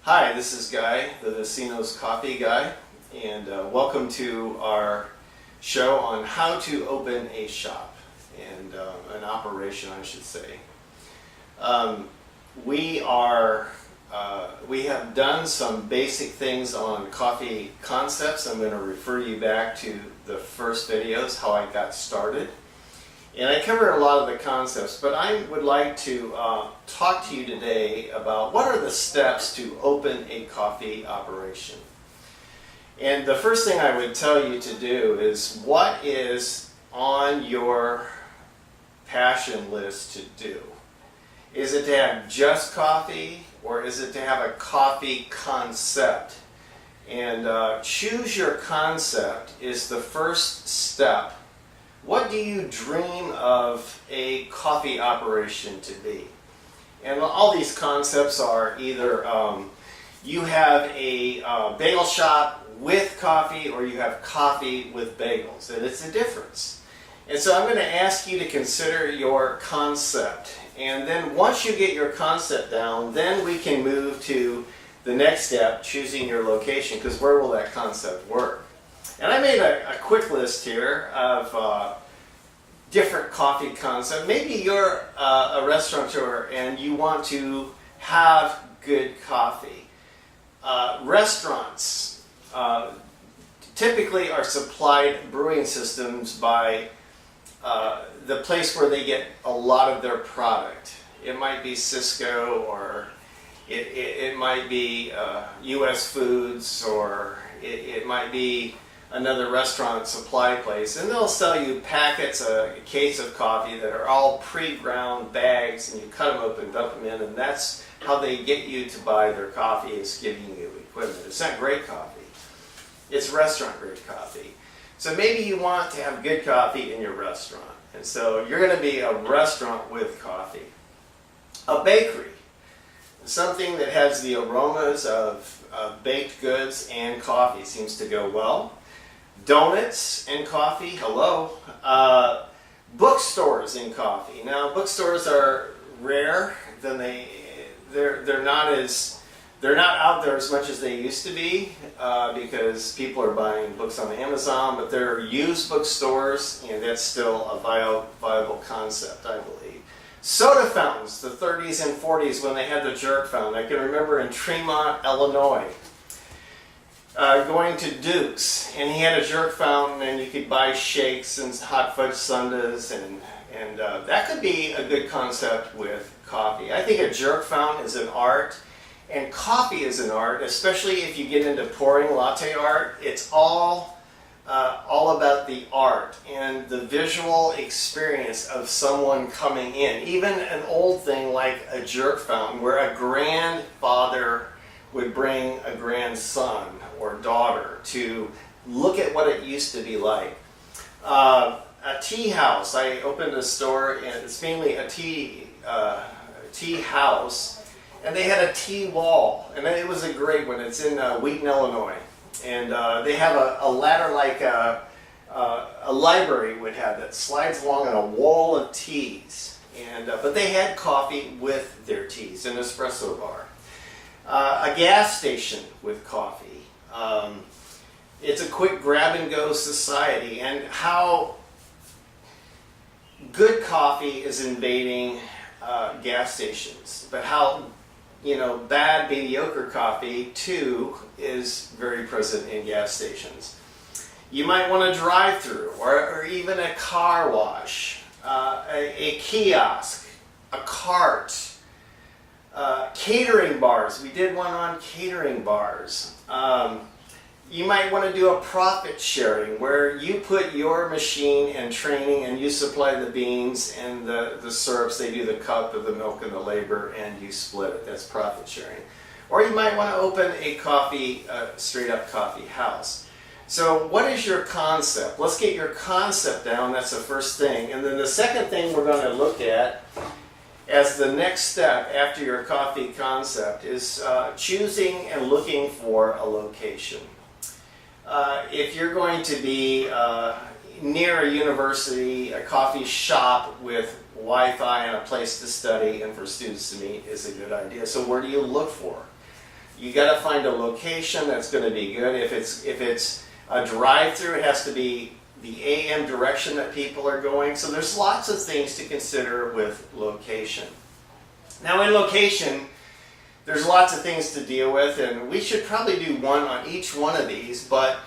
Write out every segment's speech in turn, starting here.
Hi, this is Guy, the Vecino's Coffee Guy, and welcome to our show on how to open a shop, and an operation, I should say. We have done some basic things on coffee concepts. I'm going to refer you back to the first videos, how I got started. And I covered a lot of the concepts, but I would like to talk to you today about what are the steps to open a coffee operation. And the first thing I would tell you to do is, what is on your passion list to do? Is it to have just coffee, or is it to have a coffee concept? And choose your concept is the first step. What do you dream of a coffee operation to be? And all these concepts are either you have a bagel shop with coffee, or you have coffee with bagels, and it's a difference. And so I'm going to ask you to consider your concept. And then once you get your concept down, then we can move to the next step, choosing your location, because where will that concept work? And I made a quick list here of different coffee concepts. Maybe you're a restaurateur and you want to have good coffee. Restaurants typically are supplied brewing systems by the place where they get a lot of their product. It might be Cisco, or it might be US Foods, or it might be another restaurant supply place, and they'll sell you packets, a case of coffee that are all pre-ground bags, and you cut them open, dump them in, and that's how they get you to buy their coffee, is giving you equipment. It's not great coffee. It's restaurant grade coffee. So maybe you want to have good coffee in your restaurant, and so you're going to be a restaurant with coffee. A bakery, something that has the aromas of baked goods and coffee, seems to go well. Donuts and coffee, hello. Bookstores and coffee. Now, bookstores are rare. They're not out there as much as they used to be, because people are buying books on Amazon, but they're used bookstores, and that's still a viable concept, I believe. Soda fountains, the 30s and 40s, when they had the jerk fountain. I can remember in Tremont, Illinois, going to Duke's, and he had a jerk fountain, and you could buy shakes and hot fudge sundaes, and that could be a good concept with coffee. I think a jerk fountain is an art, and coffee is an art, especially if you get into pouring latte art. It's all about the art and the visual experience of someone coming in. Even an old thing like a jerk fountain, where a grandfather would bring a grandson or daughter to look at what it used to be like. A tea house. I opened a store, and it's mainly a tea house, and they had a tea wall, and it was a great one. It's in Wheaton, Illinois, and they have a ladder like a library would have, that slides along on a wall of teas, and but they had coffee with their teas, an espresso bar. A gas station with coffee. It's a quick grab-and-go society, and how good coffee is invading gas stations, but how bad, mediocre coffee too is very present in gas stations. You might want a drive-through, or even a car wash, a kiosk, a cart. Catering bars. We did one on catering bars. You might want to do a profit sharing, where you put your machine and training, and you supply the beans and the syrups. They do the cup of the milk and the labor, and you split it. That's profit sharing. Or you might want to open a coffee, straight up coffee house. So what is your concept? Let's get your concept down. That's the first thing. And then the second thing we're going to look at as the next step after your coffee concept is choosing and looking for a location. If you're going to be near a university, a coffee shop with Wi-Fi and a place to study and for students to meet is a good idea. So where do you look for? You got to find a location that's going to be good. If it's a drive-through, it has to be the AM direction that people are going. So there's lots of things to consider with location. Now in location, there's lots of things to deal with, and we should probably do one on each one of these, but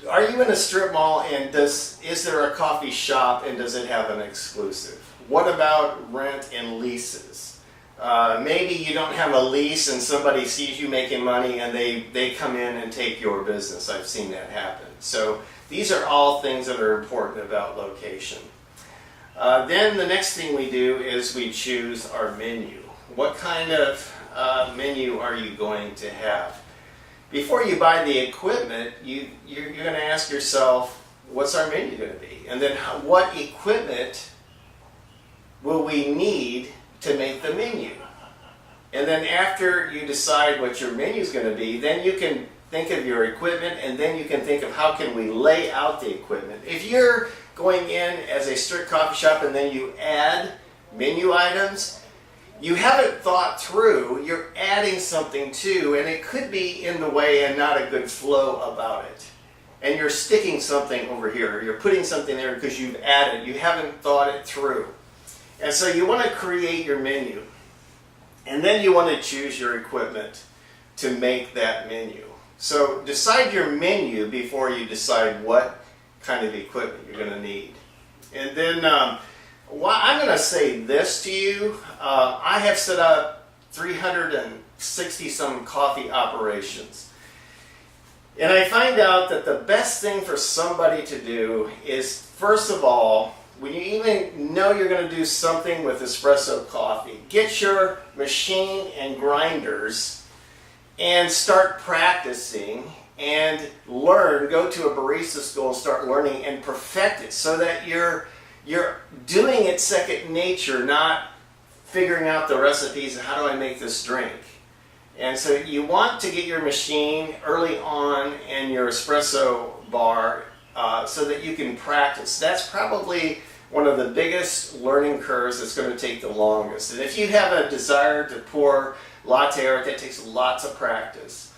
are you in a strip mall, and is there a coffee shop, and does it have an exclusive? What about rent and leases? Maybe you don't have a lease and somebody sees you making money and they come in and take your business. I've seen that happen. So these are all things that are important about location. Then the next thing we do is we choose our menu. What kind of menu are you going to have? Before you buy the equipment, you're going to ask yourself, what's our menu going to be? And then what equipment will we need to make the menu? And then after you decide what your menu is going to be, then you can think of your equipment, and then you can think of how can we lay out the equipment. If you're going in as a strict coffee shop and then you add menu items, you haven't thought through, you're adding something too, and it could be in the way and not a good flow about it. And you're sticking something over here, you're putting something there because you've added, you haven't thought it through. And so you want to create your menu. And then you want to choose your equipment to make that menu. So decide your menu before you decide what kind of equipment you're going to need. And then I'm going to say this to you. I have set up 360 some coffee operations. And I find out that the best thing for somebody to do is, first of all, when you even know you're going to do something with espresso coffee, get your machine and grinders and start practicing and learn. Go to a barista school and start learning and perfect it so that you're doing it second nature, not figuring out the recipes and how do I make this drink. And so you want to get your machine early on and your espresso bar so that you can practice. That's probably one of the biggest learning curves that's going to take the longest. And if you have a desire to pour latte art, that takes lots of practice.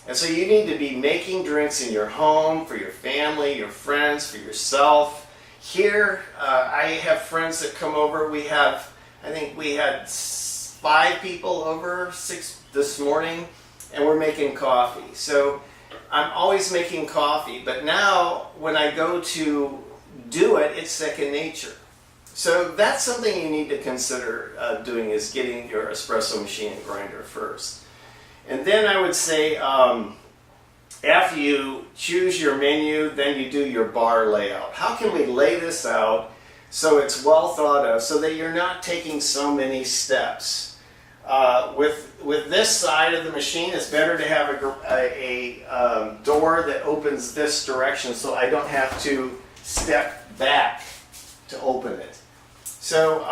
And so you need to be making drinks in your home, for your family, your friends, for yourself. Here, I have friends that come over. I think we had 5 people over, 6 this morning, and we're making coffee. So I'm always making coffee, but now when I go to do it, it's second nature. So that's something you need to consider doing, is getting your espresso machine and grinder first. And then I would say after you choose your menu, then you do your bar layout. How can we lay this out so it's well thought of, so that you're not taking so many steps? With this side of the machine, it's better to have a door that opens this direction so I don't have to step back to open it. So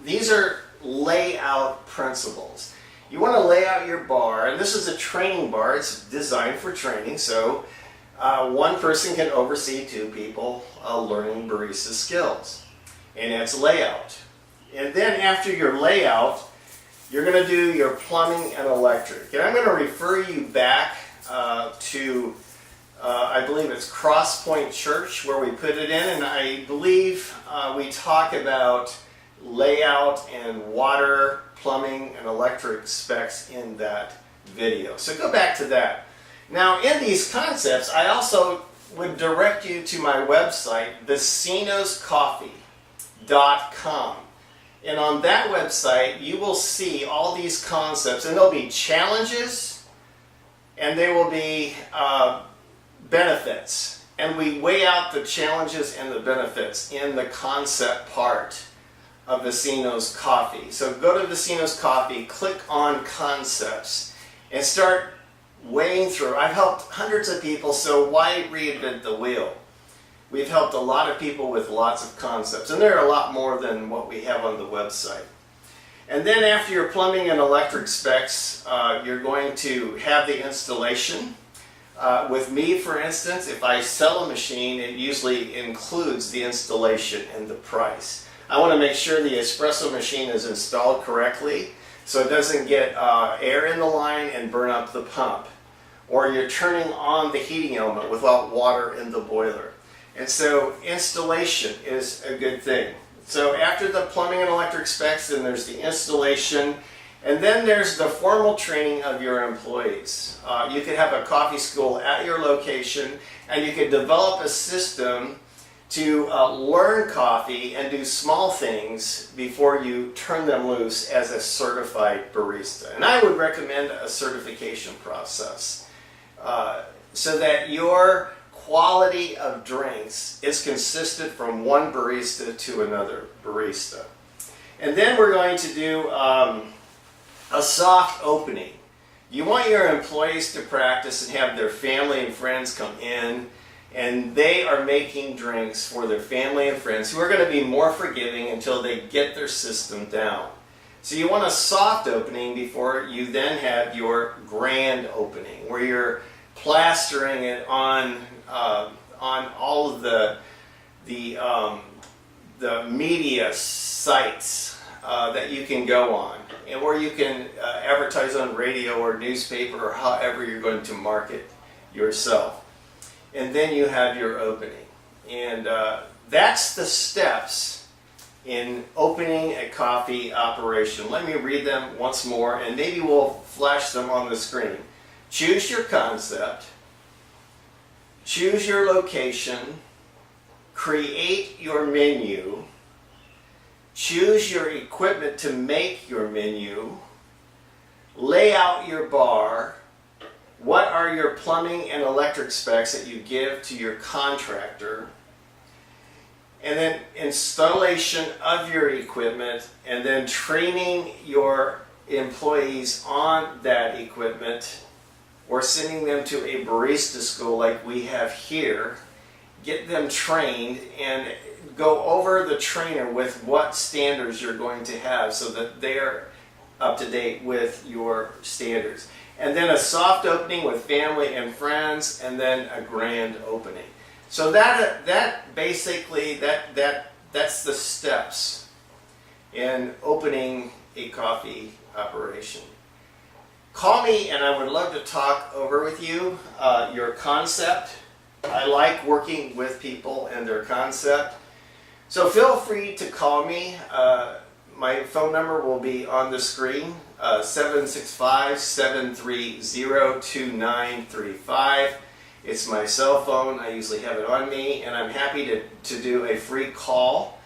these are layout principles. You want to lay out your bar, and this is a training bar. It's designed for training, so one person can oversee 2 people learning barista skills. And it's layout. And then after your layout, you're going to do your plumbing and electric. And I'm going to refer you back to, I believe it's Cross Point Church where we put it in. And I believe we talk about layout and water, plumbing, and electric specs in that video. So go back to that. Now in these concepts, I also would direct you to my website, vecinoscoffee.com. And on that website, you will see all these concepts, and there'll be challenges, and there will be benefits. And we weigh out the challenges and the benefits in the concept part of Vecinos Coffee. So go to Vecinos Coffee, click on concepts, and start weighing through. I've helped hundreds of people, so why reinvent the wheel? We've helped a lot of people with lots of concepts, and there are a lot more than what we have on the website. And then after your plumbing and electric specs, you're going to have the installation. With me, for instance, if I sell a machine, it usually includes the installation in the price. I want to make sure the espresso machine is installed correctly. so it doesn't get air in the line and burn up the pump. Or you're turning on the heating element without water in the boiler. And so installation is a good thing. So after the plumbing and electric specs, then there's the installation, and then there's the formal training of your employees. You could have a coffee school at your location, and you could develop a system to learn coffee and do small things before you turn them loose as a certified barista. And I would recommend a certification process so that your quality of drinks is consistent from one barista to another barista. And then we're going to do a soft opening. You want your employees to practice and have their family and friends come in, and they are making drinks for their family and friends who are going to be more forgiving until they get their system down. So you want a soft opening before you then have your grand opening, where you're plastering it on all of the media sites that you can go on, and where you can advertise on radio or newspaper or however you're going to market yourself. And then you have your opening, and that's the steps in opening a coffee operation. Let me read them once more, and maybe we'll flash them on the screen. Choose your concept, choose your location, create your menu, choose your equipment to make your menu, lay out your bar, what are your plumbing and electric specs that you give to your contractor, and then installation of your equipment, and then training your employees on that equipment, or sending them to a barista school like we have here. Get them trained and go over the trainer with what standards you're going to have so that they're up to date with your standards. And then a soft opening with family and friends, and then a grand opening. So that basically that's the steps in opening a coffee operation. Call me and I would love to talk over with you your concept. I like working with people and their concept. So feel free to call me. My phone number will be on the screen, 765-730-2935. It's my cell phone. I usually have it on me, and I'm happy to do a free call.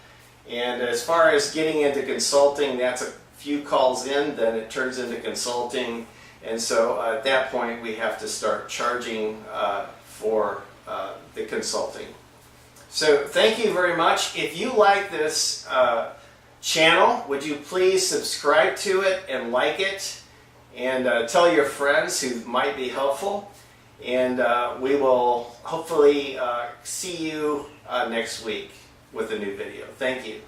And as far as getting into consulting, that's a few calls in, then it turns into consulting. And so at that point, we have to start charging for the consulting. So thank you very much. If you like this channel, would you please subscribe to it and like it, and tell your friends who might be helpful. And we will hopefully see you next week with a new video. Thank you.